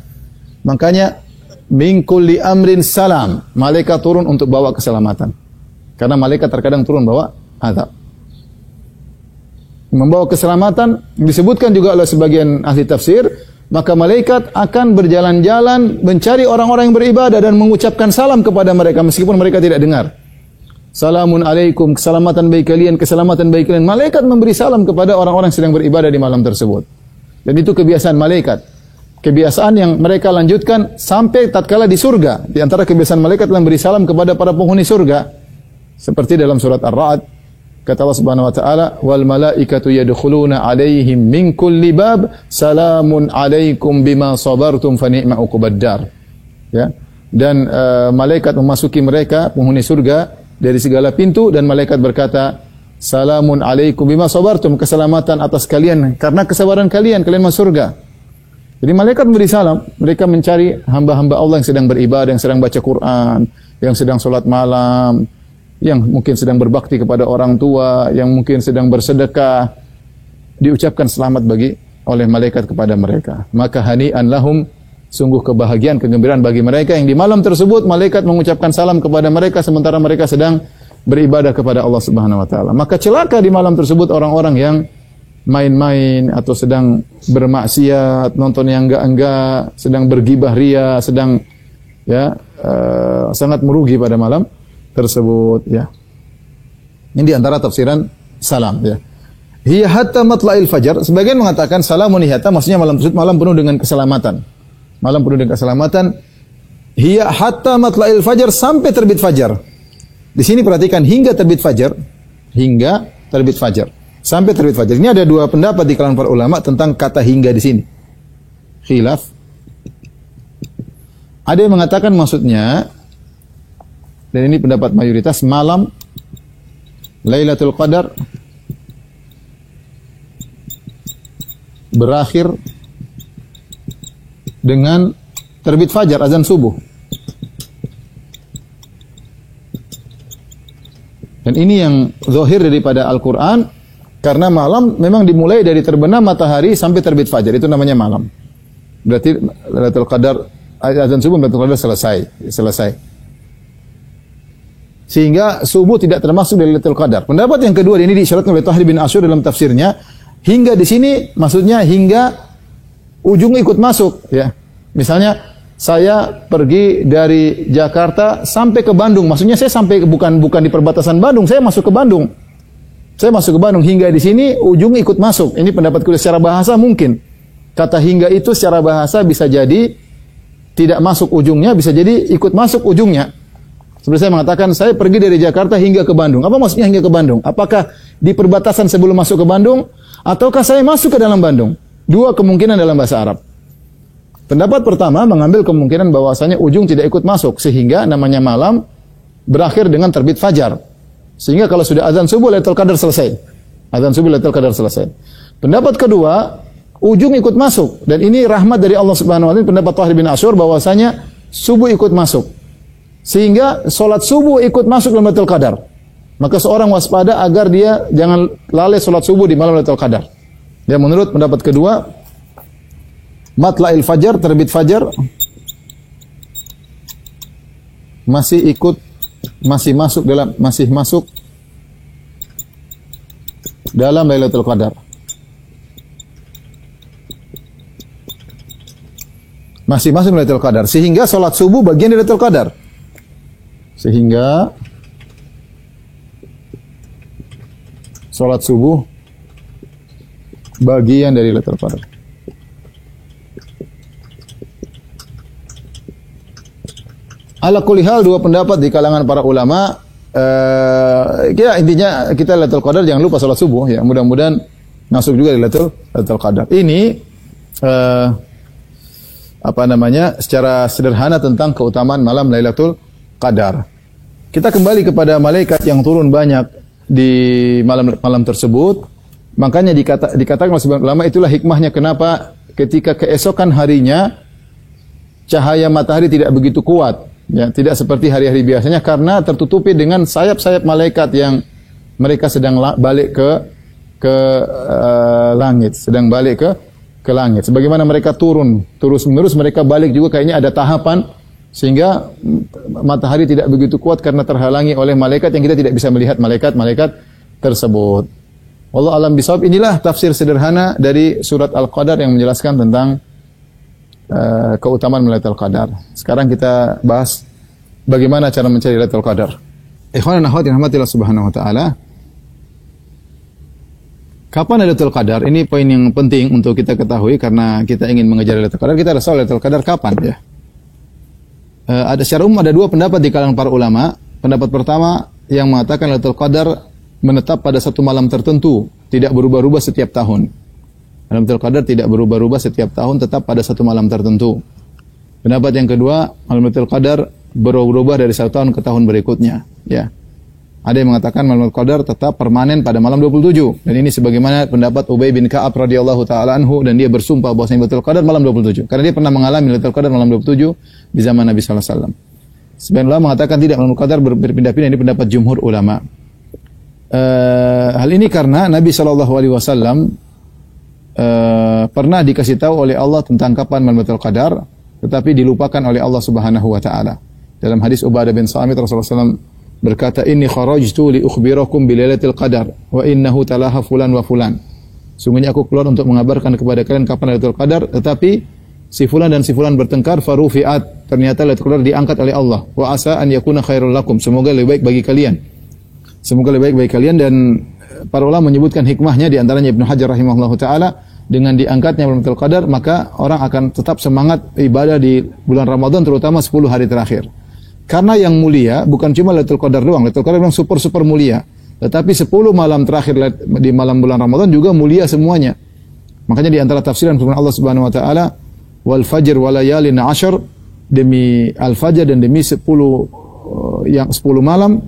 Makanya min kulli amrin salam, malaikat turun untuk bawa keselamatan. Karena malaikat terkadang turun bawa azab. Membawa keselamatan disebutkan juga oleh sebagian ahli tafsir, maka malaikat akan berjalan-jalan mencari orang-orang yang beribadah dan mengucapkan salam kepada mereka meskipun mereka tidak dengar. Salamun alaikum, keselamatan bagi kalian, keselamatan bagi kalian. Malaikat memberi salam kepada orang-orang yang sedang beribadah di malam tersebut. Dan itu kebiasaan malaikat. Kebiasaan yang mereka lanjutkan sampai tatkala di surga. Di antara kebiasaan malaikat adalah memberi salam kepada para penghuni surga. Seperti dalam surat Ar-Ra'd, kata Allah Subhanahu wa taala, "Wal malaikatu yadkhuluna 'alaihim min kulli bab, salamun 'alaikum bima sabartum fa ni'ma uqbaddar." Ya. Dan malaikat memasuki mereka penghuni surga dari segala pintu dan malaikat berkata, "Salamun 'alaikum bima sabartum," keselamatan atas kalian karena kesabaran kalian masuk surga. Jadi malaikat memberi salam, mereka mencari hamba-hamba Allah yang sedang beribadah, yang sedang baca Quran, yang sedang salat malam, yang mungkin sedang berbakti kepada orang tua, yang mungkin sedang bersedekah, diucapkan selamat oleh malaikat kepada mereka. Maka hani'an lahum, sungguh kebahagiaan, kegembiraan bagi mereka yang di malam tersebut malaikat mengucapkan salam kepada mereka sementara mereka sedang beribadah kepada Allah Subhanahu wa taala. Maka celaka di malam tersebut orang-orang yang main-main atau sedang bermaksiat, nonton yang enggak-enggak, sedang bergibah ria, sedang sangat merugi pada malam tersebut, ya. Ini di antara tafsiran salam, ya. Hiya hatta matla'il fajar. Sebagian mengatakan salamun hatta maksudnya malam tersebut malam penuh dengan keselamatan. Malam penuh dengan keselamatan. Hiya hatta matla'il fajar, sampai terbit fajar. Di sini perhatikan hingga terbit fajar. Hingga terbit fajar. Sampai terbit fajar. Ini ada dua pendapat di kalangan para ulama tentang kata hingga di sini. Khilaf. Ada yang mengatakan maksudnya, dan ini pendapat mayoritas, malam Lailatul Qadar berakhir dengan terbit fajar, azan subuh. Dan ini yang zahir daripada Al-Quran, karena malam memang dimulai dari terbenam matahari sampai terbit fajar, itu namanya malam. Berarti Lailatul Qadar, azan subuh Lailatul Qadar selesai. Sehingga subuh tidak termasuk dari Lailatul Qadar. Pendapat yang kedua ini disyaratkan oleh Tahir bin Asyur dalam tafsirnya. Hingga di sini maksudnya hingga ujung ikut masuk, ya. Misalnya saya pergi dari Jakarta sampai ke Bandung, maksudnya saya sampai bukan di perbatasan Bandung, saya masuk ke Bandung. Saya masuk ke Bandung, hingga di sini ujung ikut masuk. Ini pendapat kedua. Secara bahasa mungkin kata hingga itu secara bahasa bisa jadi tidak masuk ujungnya, bisa jadi ikut masuk ujungnya. Seperti saya mengatakan, saya pergi dari Jakarta hingga ke Bandung. Apa maksudnya hingga ke Bandung? Apakah di perbatasan sebelum masuk ke Bandung? Ataukah saya masuk ke dalam Bandung? Dua kemungkinan dalam bahasa Arab. Pendapat pertama mengambil kemungkinan bahwasanya ujung tidak ikut masuk, sehingga namanya malam berakhir dengan terbit fajar. Sehingga kalau sudah azan subuh, Lailatul Qadar selesai. Azan subuh, Lailatul Qadar selesai. Pendapat kedua, ujung ikut masuk. Dan ini rahmat dari Allah Subhanahu wa taala. Pendapat Tahir bin Asyur bahwasanya subuh ikut masuk. Sehingga solat subuh ikut masuk dalam Lailatul Qadar. Maka seorang waspada agar dia jangan lalai solat subuh di malam Lailatul Qadar. Ya, menurut pendapat kedua, matla'il fajar, terbit fajar, masih masuk dalam Lailatul Qadar. Masih masuk Lailatul Qadar, sehingga salat subuh bagian dari Lailatul Qadar. Sehingga salat subuh bagian dari Lailatul Qadar. Ala kulli hal, dua pendapat di kalangan para ulama. Intinya kita Lailatul Qadar jangan lupa salat subuh ya. Mudah-mudahan masuk juga di Lailatul Qadar. Ini secara sederhana tentang keutamaan malam Lailatul Qadar. Kita kembali kepada malaikat yang turun banyak di malam tersebut. Makanya dikatakan oleh sebagian ulama, itulah hikmahnya kenapa ketika keesokan harinya cahaya matahari tidak begitu kuat. Ya, tidak seperti hari-hari biasanya karena tertutupi dengan sayap-sayap malaikat yang mereka sedang balik ke langit, sedang balik ke langit. Sebagaimana mereka turun terus-menerus, mereka balik juga kayaknya ada tahapan sehingga matahari tidak begitu kuat karena terhalangi oleh malaikat yang kita tidak bisa melihat malaikat tersebut. Wallahu a'lam bishawab. Inilah tafsir sederhana dari surat Al-Qadar yang menjelaskan tentang keutamaan Lailatul Qadar. Sekarang kita bahas bagaimana cara mencari Lailatul Qadar. Ikhwan dan akhwat yang rahmatillah subhanahu wa ta'ala. Kapan Lailatul Qadar? Ini poin yang penting untuk kita ketahui karena kita ingin mengejar Lailatul Qadar. Kita harus tahu Lailatul Qadar kapan ya. Secara umum ada dua pendapat di kalangan para ulama. Pendapat pertama yang mengatakan Lailatul Qadar menetap pada satu malam tertentu, tidak berubah-ubah setiap tahun. Lailatul Qadar tidak berubah-ubah setiap tahun, tetap pada satu malam tertentu. Pendapat yang kedua, Lailatul Qadar berubah-ubah dari satu tahun ke tahun berikutnya. Ya, ada yang mengatakan Lailatul Qadar tetap permanen pada malam 27. Dan ini sebagaimana pendapat Ubay bin Ka'ab radhiyallahu taala anhu, dan dia bersumpah bahwa Lailatul Qadar malam 27. Karena dia pernah mengalami Lailatul Qadar malam 27 di zaman Nabi sallallahu alaihi wasallam. Sebagian ulama mengatakan tidak, Lailatul Qadar berpindah-pindah. Ini pendapat jumhur ulama. Hal ini karena Nabi sallallahu alaihi wasallam pernah dikasih tahu oleh Allah tentang kapan Lailatul Qadar, tetapi dilupakan oleh Allah Subhanahu wa taala. Dalam hadis Ubadah bin Samit, Rasulullah SAW berkata, "Inni kharajtu li ukhbirakum bi Lailatul Qadar wa innahu talaha fulan wa fulan." Sungguhnya aku keluar untuk mengabarkan kepada kalian kapan Lailatul Qadar, tetapi si fulan dan si fulan bertengkar, farufiat, ternyata Lailatul Qadar diangkat oleh Allah. Wa asa an yakuna khairul lakum, semoga lebih baik bagi kalian. Semoga lebih baik bagi kalian. Dan para ulama menyebutkan hikmahnya, di antaranya Ibnu Hajar rahimahullahu taala, dengan diangkatnya Lailatul Qadar maka orang akan tetap semangat ibadah di bulan Ramadan, terutama 10 hari terakhir. Karena yang mulia bukan cuma Lailatul Qadar doang. Lailatul Qadar memang super mulia, tetapi 10 malam terakhir di malam bulan Ramadan juga mulia semuanya. Makanya di antara tafsiran firman Allah Subhanahu wa taala, wal fajr wa layalin 'ashr, demi al-fajr dan demi 10 malam.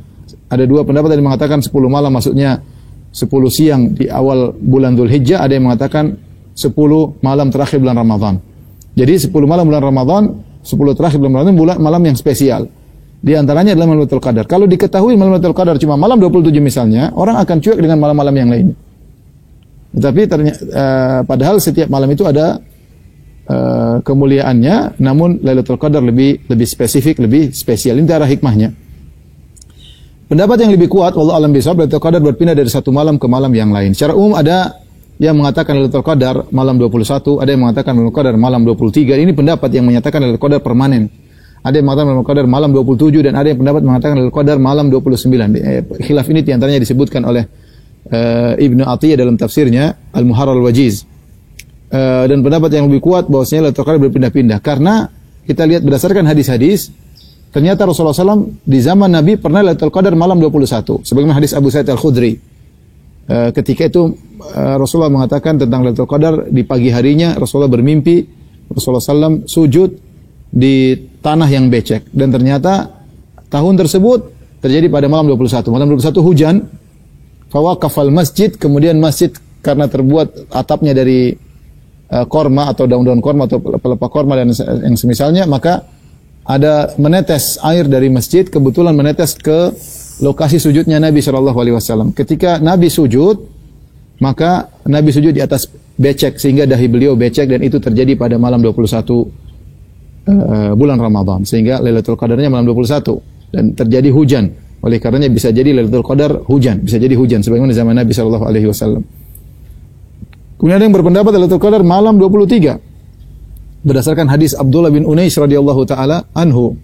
Ada dua pendapat yang mengatakan 10 malam maksudnya 10 siang di awal bulan Dzulhijjah, ada yang mengatakan 10 malam terakhir bulan Ramadan. Jadi 10 malam bulan Ramadan, 10 terakhir bulan Ramadan, malam yang spesial. Di antaranya adalah malam Lailatul Qadar. Kalau diketahui malam Lailatul Qadar cuma malam 27 misalnya, orang akan cuek dengan malam-malam yang lain. Tetapi padahal setiap malam itu ada kemuliaannya, namun Lailatul Qadar lebih spesifik, lebih spesial. Ini cara hikmahnya. Pendapat yang lebih kuat, wallahu a'lam bishawab, Lailatul Qadar berpindah dari satu malam ke malam yang lain. Secara umum ada yang mengatakan Lailatul Qadar malam 21, ada yang mengatakan Lailatul Qadar malam 23. Ini pendapat yang menyatakan Lailatul Qadar permanen. Ada yang mengatakan Lailatul Qadar malam 27 dan ada yang pendapat mengatakan Lailatul Qadar malam 29. Khilaf ini diantaranya disebutkan oleh Ibnu Atiyah dalam tafsirnya Al-Muharrar Al-Wajiz. Dan pendapat yang lebih kuat bahwasanya Lailatul Qadar berpindah-pindah karena kita lihat berdasarkan hadis-hadis, ternyata Rasulullah SAW di zaman Nabi pernah Lailatul Qadar malam 21. Sebagaimana hadis Abu Sa'id Al-Khudri. Ketika itu Rasulullah mengatakan tentang Lailatul Qadar, di pagi harinya Rasulullah bermimpi Rasulullah SAW sujud di tanah yang becek, dan ternyata tahun tersebut terjadi pada malam 21. Malam 21 hujan, fawaqafal masjid, kemudian masjid karena terbuat atapnya dari korma atau daun-daun korma atau pelepah korma dan yang semisalnya, maka ada menetes air dari masjid, kebetulan menetes ke lokasi sujudnya Nabi SAW. Ketika Nabi sujud, maka Nabi sujud di atas becek sehingga dahi beliau becek, dan itu terjadi pada malam 21 bulan Ramadan, sehingga Lailatul Qadarnya malam 21 dan terjadi hujan. Oleh karenanya bisa jadi Lailatul Qadar hujan, bisa jadi hujan sebagaimana zaman Nabi sallallahu alaihi wasallam. Kemudian ada yang berpendapat Lailatul Qadar malam 23 berdasarkan hadis Abdullah bin Unais radhiyallahu taala anhu.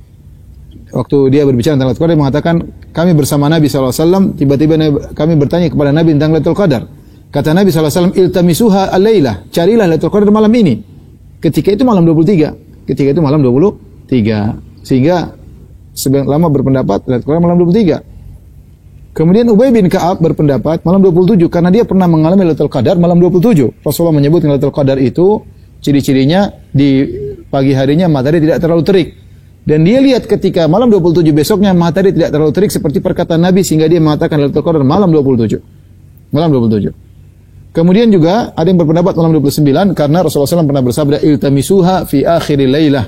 Waktu dia berbicara tentang Lailatul Qadar, dia mengatakan, kami bersama Nabi sallallahu alaihi wasallam, tiba-tiba kami bertanya kepada Nabi tentang Lailatul Qadar. Kata Nabi sallallahu alaihi wasallam, iltamisuha al-lailah, carilah Lailatul Qadar malam ini. Ketika itu malam 23. Sehingga sebagian lama berpendapat Lailatul Qadar malam 23. Kemudian Ubay bin Ka'ab berpendapat malam 27 karena dia pernah mengalami Lailatul Qadar malam 27. Rasulullah menyebut Lailatul Qadar itu ciri-cirinya di pagi harinya matahari tidak terlalu terik. Dan dia lihat ketika malam 27 besoknya matahari tidak terlalu terik seperti perkataan Nabi, sehingga dia mengatakan Lailatul Qadar malam 27. Malam 27. Kemudian juga ada yang berpendapat malam 29 karena Rasulullah SAW pernah bersabda, iltamisuha fi akhiril lailah.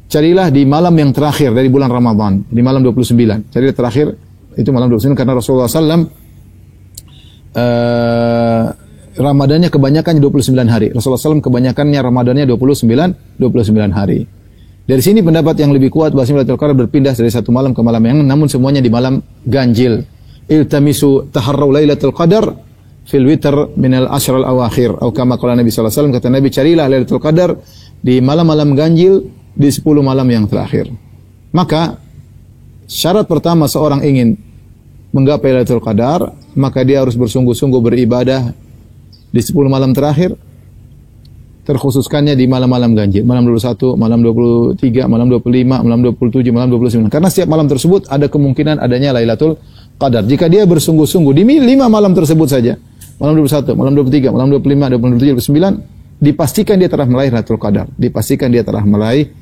Carilah di malam yang terakhir dari bulan Ramadan, di malam 29. Carilah terakhir itu malam 29 karena Rasulullah SAW Ramadannya kebanyakan 29 hari. Rasulullah SAW kebanyakannya Ramadannya 29 hari. Dari sini pendapat yang lebih kuat bahwasanya Lailatul Qadar berpindah dari satu malam ke malam yang, namun semuanya di malam ganjil. Iltamisu taharraw Lailatul Qadar fil witr min al-ashr al-awakhir. Atau kama qala Nabi sallallahu alaihi wasallam, kata Nabi, carilah Lailatul Qadar di malam-malam ganjil di 10 malam yang terakhir. Maka syarat pertama seorang ingin menggapai Lailatul Qadar, maka dia harus bersungguh-sungguh beribadah di 10 malam terakhir, terkhususkannya di malam-malam ganjil, malam 21, malam 23, malam 25, malam 27, malam 29. Karena setiap malam tersebut ada kemungkinan adanya Lailatul Qadar. Jika dia bersungguh-sungguh di 5 malam tersebut saja, malam 21, malam 23, malam 25, 27, 29, dipastikan dia telah meraih Lailatul Qadar. Dipastikan dia telah meraih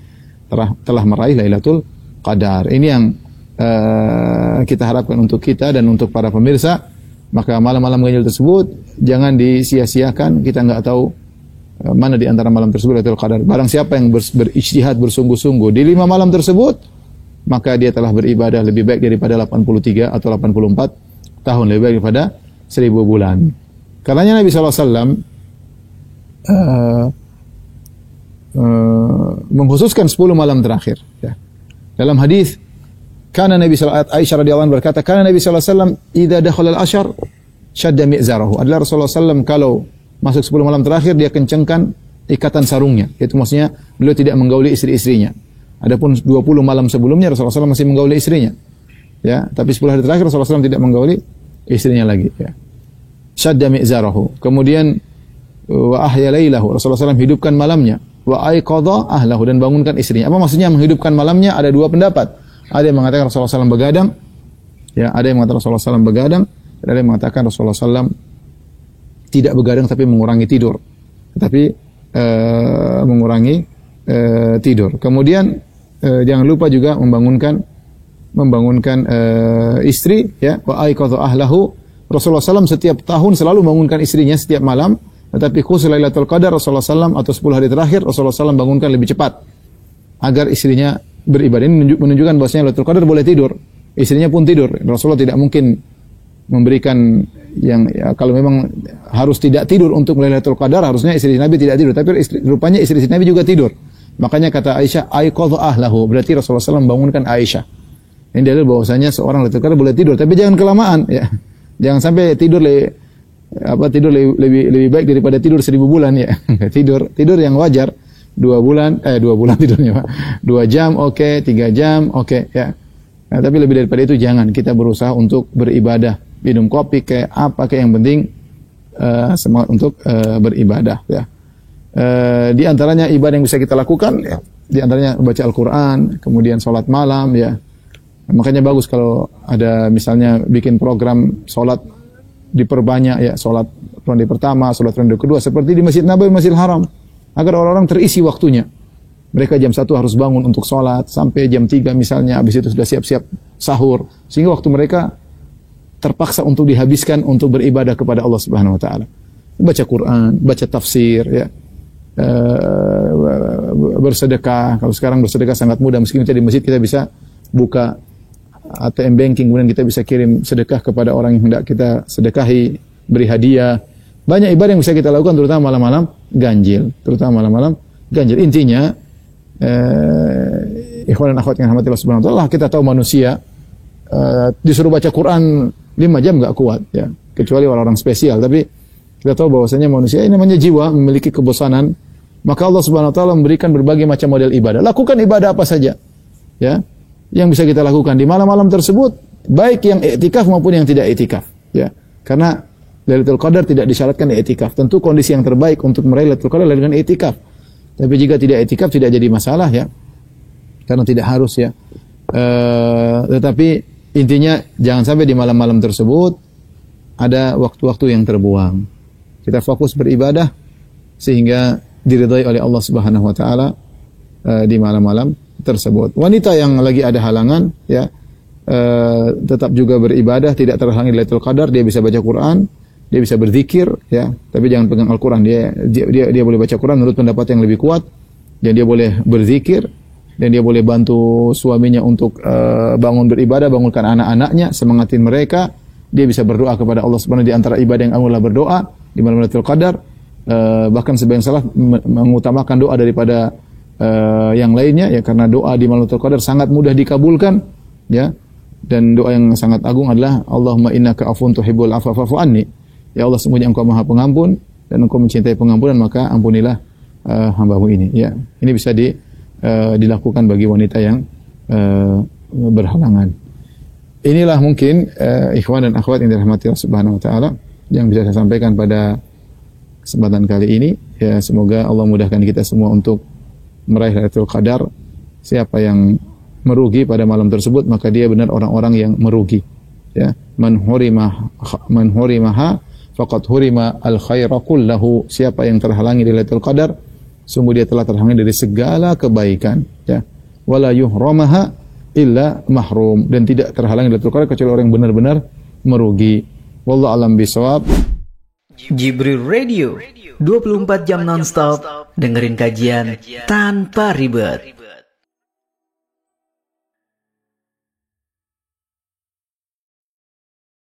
Lailatul Qadar. Ini yang kita harapkan untuk kita dan untuk para pemirsa. Maka malam-malam ganjil tersebut jangan disia-siakan. Kita enggak tahu mana di antara malam tersebut Lailatul Qadar. Barang siapa yang berijtihad bersungguh-sungguh di 5 malam tersebut, maka dia telah beribadah lebih baik daripada 83 atau 84 tahun, lebih baik daripada 1000 bulan. Karenanya Nabi SAW mengkhususkan 10 malam terakhir. Ya. Dalam hadis, karena Nabi Aisyah radhiyallahu anha berkata, karena Nabi SAW idza dakhala al-ashr shadda mi'zarahu. Adalah Rasulullah SAW kalau masuk 10 malam terakhir dia kencangkan ikatan sarungnya. Itu maksudnya beliau tidak menggauli istri-istrinya. Adapun 20 malam sebelumnya Rasulullah SAW masih menggauli istrinya. Ya, tapi 10 hari terakhir Rasulullah SAW tidak menggauli istrinya lagi. Ya. Shadda mi'zarahu. Kemudian wa ahya lailahu. Rasulullah SAW hidupkan malamnya. Wa aiqadha ahlahu, dan bangunkan istrinya. Apa maksudnya menghidupkan malamnya? Ada 2 pendapat. Ada yang mengatakan Rasulullah SAW begadang. Ya, ada yang mengatakan Rasulullah SAW begadang. Dan ada yang mengatakan Rasulullah SAW tidak begadang tapi mengurangi tidur. Tetapi mengurangi tidur. Kemudian jangan lupa juga membangunkan istri, ya, wa aiqadha ahlahu. Rasulullah SAW setiap tahun selalu membangunkan istrinya setiap malam, tetapi khusus Lailatul Qadar Rasulullah SAW atau 10 hari terakhir Rasulullah SAW bangunkan lebih cepat agar istrinya beribadah. Ini menunjukkan bahwasanya Lailatul Qadar boleh tidur, istrinya pun tidur. Rasulullah tidak mungkin memberikan yang, ya, kalau memang harus tidak tidur untuk Lailatul Qadar, harusnya istri Nabi tidak tidur, tapi rupanya istri Nabi juga tidur. Makanya kata Aisyah, aiqadha ahlahu, berarti Rasulullah SAW bangunkan Aisyah. Ini dalil bahwasanya seorang Lailatul Qadar boleh tidur, tapi jangan kelamaan, ya. Jangan sampai tidur lebih baik daripada tidur 1000 bulan, ya. tidur yang wajar, 2 bulan tidurnya, Pak. 2 jam oke, 3 jam oke, ya. Nah, tapi lebih daripada itu jangan. Kita berusaha untuk beribadah, minum kopi kayak apa kayak, yang penting semangat untuk beribadah, ya. Di antaranya ibadah yang bisa kita lakukan, ya, di antaranya baca Al-Qur'an, kemudian salat malam, ya. Makanya bagus kalau ada misalnya bikin program salat diperbanyak, ya, salat ronde pertama, salat ronde kedua, seperti di Masjid Nabawi, Masjidil Haram, agar orang-orang terisi waktunya. Mereka jam 1 harus bangun untuk salat sampai jam 3 misalnya, habis itu sudah siap-siap sahur, sehingga waktu mereka terpaksa untuk dihabiskan untuk beribadah kepada Allah Subhanahu wa taala. Baca Quran, baca tafsir, ya. Bersedekah. Kalau sekarang bersedekah sangat mudah, meskipun kita di masjid kita bisa buka ATM banking, kemudian kita bisa kirim sedekah kepada orang yang hendak kita sedekahi, beri hadiah. Banyak ibadah yang bisa kita lakukan terutama malam-malam ganjil. Intinya ikhwan dan akhwat yang rahmati Allah Subhanahu wa taala, kita tahu manusia disuruh baca Quran 5 jam enggak kuat ya, kecuali orang-orang spesial. Tapi kita tahu bahwasanya manusia ini namanya jiwa, memiliki kebosanan. Maka Allah Subhanahu wa taala memberikan berbagai macam model ibadah. Lakukan ibadah apa saja ya yang bisa kita lakukan di malam-malam tersebut, baik yang i'tikaf maupun yang tidak i'tikaf ya. Karena Lailatul Qadar tidak disyaratkan i'tikaf. Tentu kondisi yang terbaik untuk meraih Lailatul Qadar adalah dengan i'tikaf. Tapi jika tidak i'tikaf tidak jadi masalah ya. Karena tidak harus ya. Tetapi intinya jangan sampai di malam-malam tersebut ada waktu-waktu yang terbuang. Kita fokus beribadah sehingga diridhai oleh Allah Subhanahu wa taala di malam-malam tersebut. Wanita yang lagi ada halangan ya, tetap juga beribadah, tidak terhalangi Lailatul Qadar, dia bisa baca Quran, dia bisa berzikir ya, tapi jangan pegang Al-Quran. Dia boleh baca Quran menurut pendapat yang lebih kuat, dan dia boleh berzikir, dan dia boleh bantu suaminya untuk bangun beribadah, bangunkan anak-anaknya, semangatin mereka. Dia bisa berdoa kepada Allah Subhanahu wa taala. Di antara ibadah yang Allah berdoa di malam Lailatul Qadar, bahkan sebagian salaf mengutamakan doa daripada yang lainnya ya, karena doa di malam Lailatul Qadar sangat mudah dikabulkan ya. Dan doa yang sangat agung adalah Allahumma innaka afuwun tuhibbul afwa fa'fu anni. Ya Allah, sesungguhnya Engkau Maha Pengampun dan Engkau mencintai pengampunan, maka ampunilah hamba-Mu ini. Ya, ini bisa dilakukan bagi wanita yang berhalangan. Inilah mungkin ikhwan dan akhwat yang dirahmati Allah Subhanahu wa taala yang bisa saya sampaikan pada kesempatan kali ini. Ya, semoga Allah mudahkan kita semua untuk meraih Lailatul Qadar. Siapa yang merugi pada malam tersebut, maka dia benar orang-orang yang merugi ya. Man hurimaha faqad hurima al-khaira kullahu. Siapa yang terhalangi dari Lailatul Qadar, sungguh dia telah terhalangi dari segala kebaikan ya. Wala yuhramaha illa mahrum. Dan tidak terhalangi dari Lailatul Qadar kecuali orang yang benar-benar merugi. Wallahu a'lam bishawab. Jibril Radio 24 jam nonstop, dengerin kajian tanpa ribet.